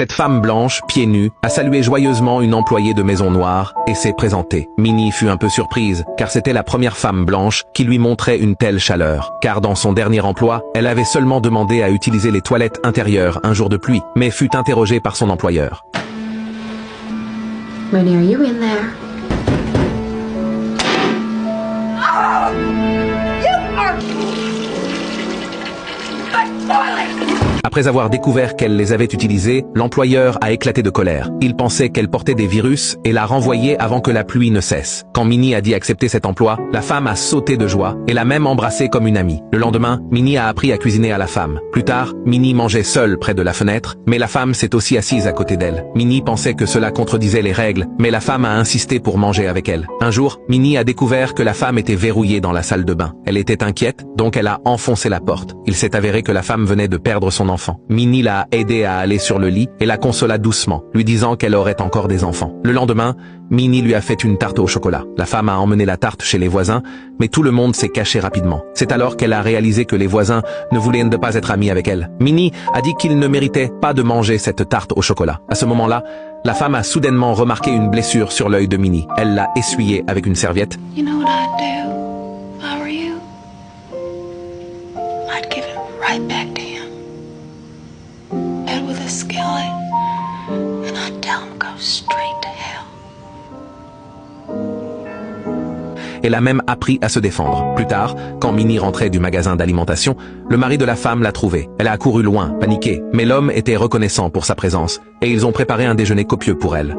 Cette femme blanche, pieds nus, a salué joyeusement une employée de Maison Noire et s'est présentée. Minnie fut un peu surprise, car c'était la première femme blanche qui lui montrait une telle chaleur. Car dans son dernier emploi, elle avait seulement demandé à utiliser les toilettes intérieures un jour de pluie, mais fut interrogée par son employeur. Minnie, are you in there? Oh, you are boiling. Après avoir découvert qu'elle les avait utilisés, l'employeur a éclaté de colère. Il pensait qu'elle portait des virus et l'a renvoyée avant que la pluie ne cesse. Quand Minnie a dit accepter cet emploi, la femme a sauté de joie et l'a même embrassée comme une amie. Le lendemain, Minnie a appris à cuisiner à la femme. Plus tard, Minnie mangeait seule près de la fenêtre, mais la femme s'est aussi assise à côté d'elle. Minnie pensait que cela contredisait les règles, mais la femme a insisté pour manger avec elle. Un jour, Minnie a découvert que la femme était verrouillée dans la salle de bain. Elle était inquiète, donc elle a enfoncé la porte. Il s'est avéré que la femme venait de perdre son enfant. Minnie l'a aidé à aller sur le lit et la consola doucement, lui disant qu'elle aurait encore des enfants. Le lendemain, Minnie lui a fait une tarte au chocolat. La femme a emmené la tarte chez les voisins, mais tout le monde s'est caché rapidement. C'est alors qu'elle a réalisé que les voisins ne voulaient pas être amis avec elle. Minnie a dit qu'il ne méritait pas de manger cette tarte au chocolat. À ce moment-là, la femme a soudainement remarqué une blessure sur l'œil de Minnie. Elle l'a essuyée avec une serviette. You know what I'd do if I were you? I'd give it right back to him. Head with a skillet, and I'd tell him go straight to hell. Elle a même appris à se défendre. Plus tard, quand Minnie rentrait du magasin d'alimentation, le mari de la femme l'a trouvée. Elle a couru loin, paniquée, mais l'homme était reconnaissant pour sa présence, et ils ont préparé un déjeuner copieux pour elle.